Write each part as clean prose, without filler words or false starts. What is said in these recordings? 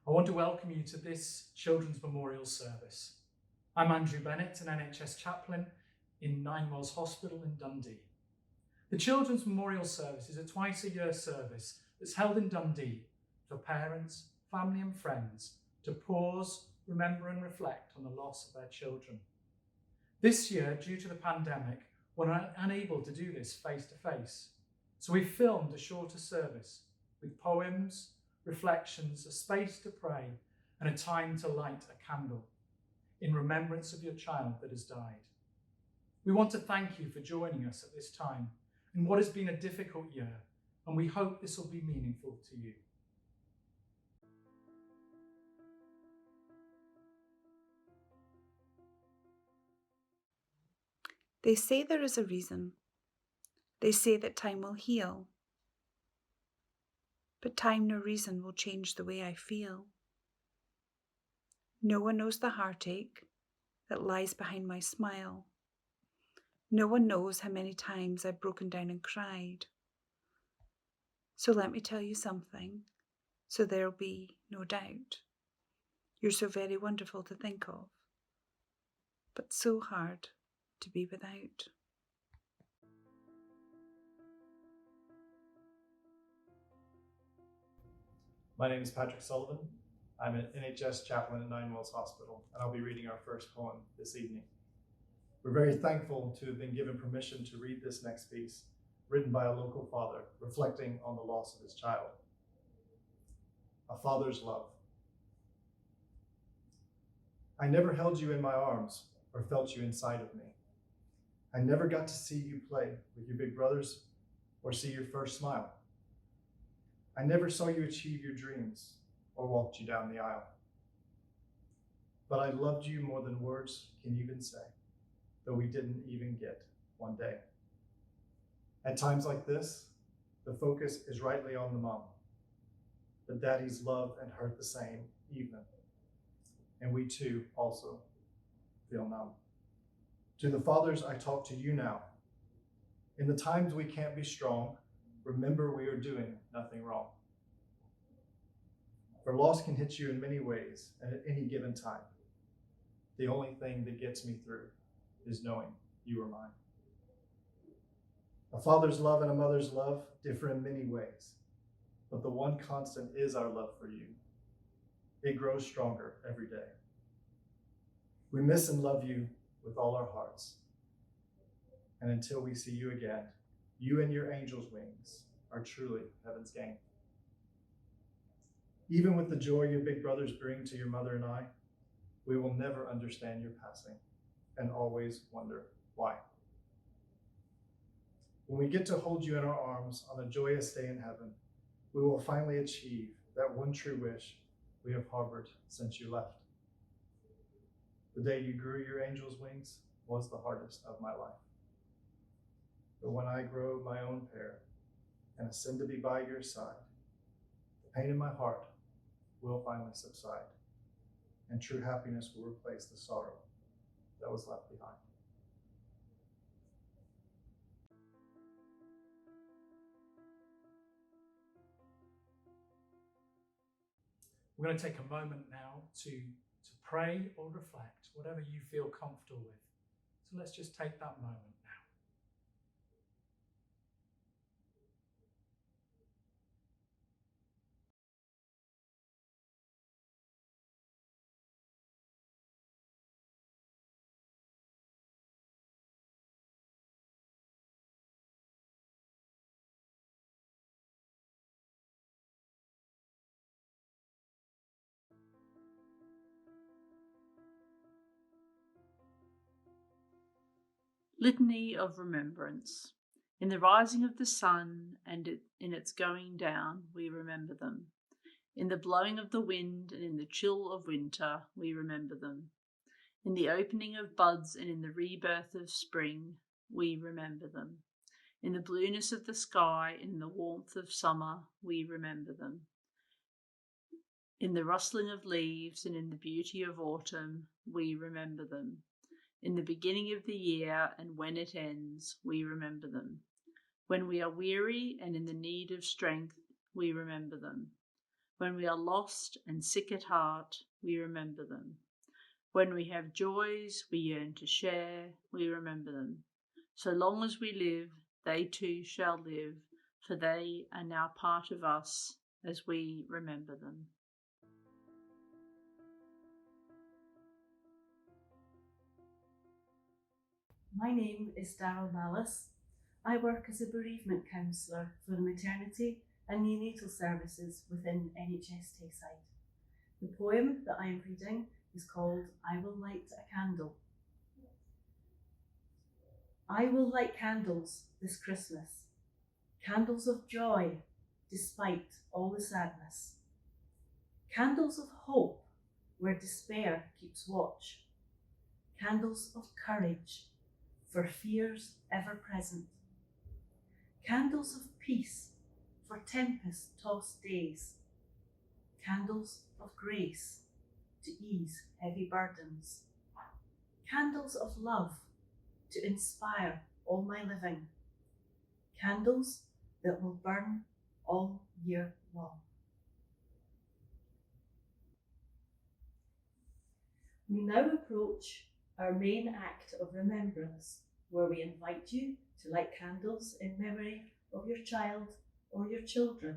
I want to welcome you to this Children's Memorial Service. I'm Andrew Bennett, an NHS chaplain in Ninewells Hospital in Dundee. The Children's Memorial Service is a twice-a-year service that's held in Dundee for parents, family and friends to pause, remember and reflect on the loss of their children. This year, due to the pandemic, we're unable to do this face-to-face, so we've filmed a shorter service with poems, reflections, a space to pray, and a time to light a candle in remembrance of your child that has died. We want to thank you for joining us at this time in what has been a difficult year, and we hope this will be meaningful to you. They say there is a reason. They say that time will heal. But time nor reason will change the way I feel. No one knows the heartache that lies behind my smile. No one knows how many times I've broken down and cried. So let me tell you something, so there'll be no doubt. You're so very wonderful to think of, but so hard to be without. My name is Patrick Sullivan. I'm an NHS chaplain at Ninewells Hospital, and I'll be reading our first poem this evening. We're very thankful to have been given permission to read this next piece, written by a local father, reflecting on the loss of his child. A Father's Love. I never held you in my arms or felt you inside of me. I never got to see you play with your big brothers or see your first smile. I never saw you achieve your dreams or walked you down the aisle. But I loved you more than words can even say, though we didn't even get one day. At times like this, the focus is rightly on the mom, but daddies love and hurt the same even. And we too also feel numb. To the fathers, I talk to you now. In the times we can't be strong, remember we are doing nothing wrong. For loss can hit you in many ways and at any given time. The only thing that gets me through is knowing you are mine. A father's love and a mother's love differ in many ways, but the one constant is our love for you. It grows stronger every day. We miss and love you with all our hearts. And until we see you again, you and your angel's wings are truly heaven's gain. Even with the joy your big brothers bring to your mother and I, we will never understand your passing and always wonder why. When we get to hold you in our arms on a joyous day in heaven, we will finally achieve that one true wish we have harbored since you left. The day you grew your angel's wings was the hardest of my life. But when I grow my own pair and ascend to be by your side, the pain in my heart will finally subside, and true happiness will replace the sorrow that was left behind. We're going to take a moment now to pray or reflect, whatever you feel comfortable with. So let's just take that moment now. Litany of Remembrance. In the rising of the sun and in its going down, we remember them. In the blowing of the wind and in the chill of winter, we remember them. In the opening of buds and in the rebirth of spring, we remember them. In the blueness of the sky and in the warmth of summer, we remember them. In the rustling of leaves and in the beauty of autumn, we remember them. In the beginning of the year and when it ends, we remember them. When we are weary and in the need of strength, we remember them. When we are lost and sick at heart, we remember them. When we have joys we yearn to share, we remember them. So long as we live, they too shall live, for they are now part of us as we remember them. My name is Daryl Mallis. I work as a bereavement counsellor for the maternity and neonatal services within NHS Tayside. The poem that I am reading is called I Will Light a Candle. I will light candles this Christmas, candles of joy despite all the sadness, candles of hope where despair keeps watch, candles of courage for fears ever present, candles of peace for tempest-tossed days, candles of grace to ease heavy burdens, candles of love to inspire all my living, candles that will burn all year long. We now approach our main act of remembrance, where we invite you to light candles in memory of your child or your children.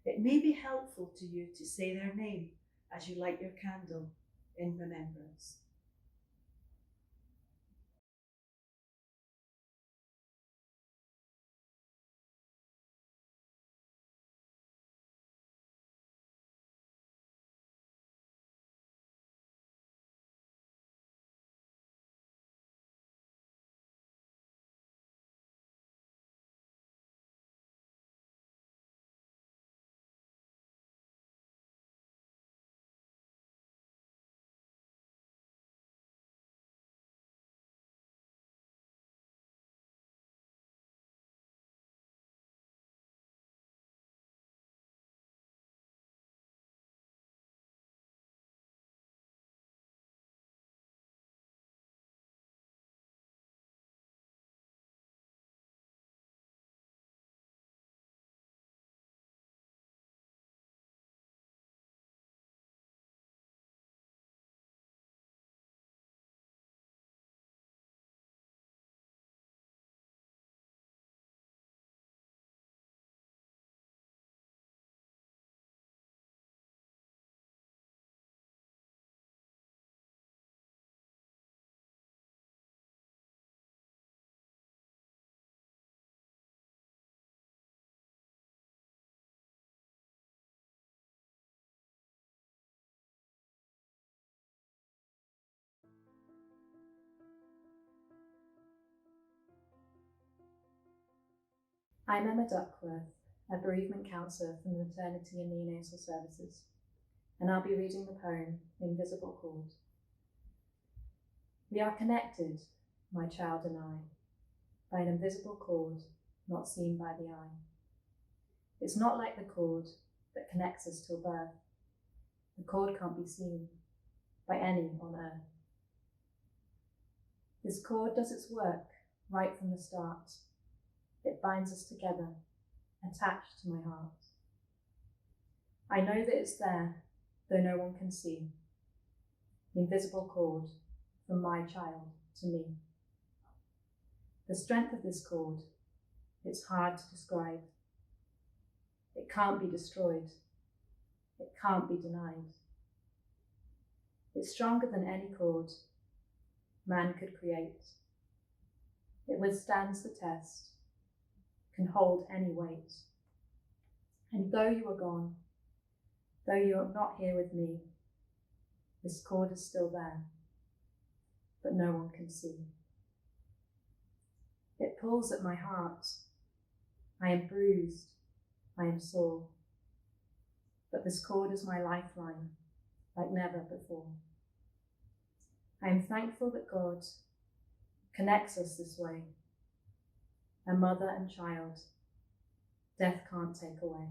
It may be helpful to you to say their name as you light your candle in remembrance. I'm Emma Duckworth, a bereavement counsellor from the maternity and neonatal services, and I'll be reading the poem Invisible Cord. We are connected, my child and I, by an invisible cord not seen by the eye. It's not like the cord that connects us till birth. The cord can't be seen by any on earth. This cord does its work right from the start. It binds us together, attached to my heart. I know that it's there, though no one can see. The invisible cord from my child to me. The strength of this cord, it's hard to describe. It can't be destroyed. It can't be denied. It's stronger than any cord man could create. It withstands the test, can hold any weight. And though you are gone, though you are not here with me, this cord is still there, but no one can see. It pulls at my heart. I am bruised, I am sore, but this cord is my lifeline, like never before. I am thankful that God connects us this way, a mother and child, death can't take away.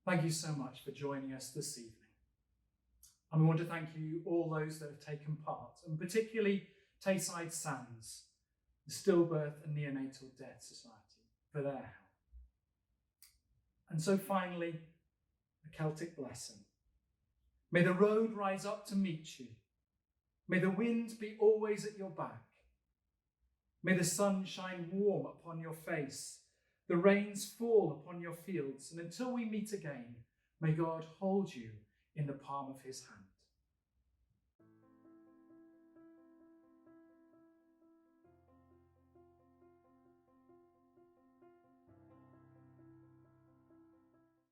Thank you so much for joining us this evening. And we want to thank you, all those that have taken part, and particularly Tayside Sands, the Stillbirth and Neonatal Death Society, for their help. And so finally, a Celtic blessing. May the road rise up to meet you. May the wind be always at your back. May the sun shine warm upon your face, the rains fall upon your fields, and until we meet again, may God hold you in the palm of his hand.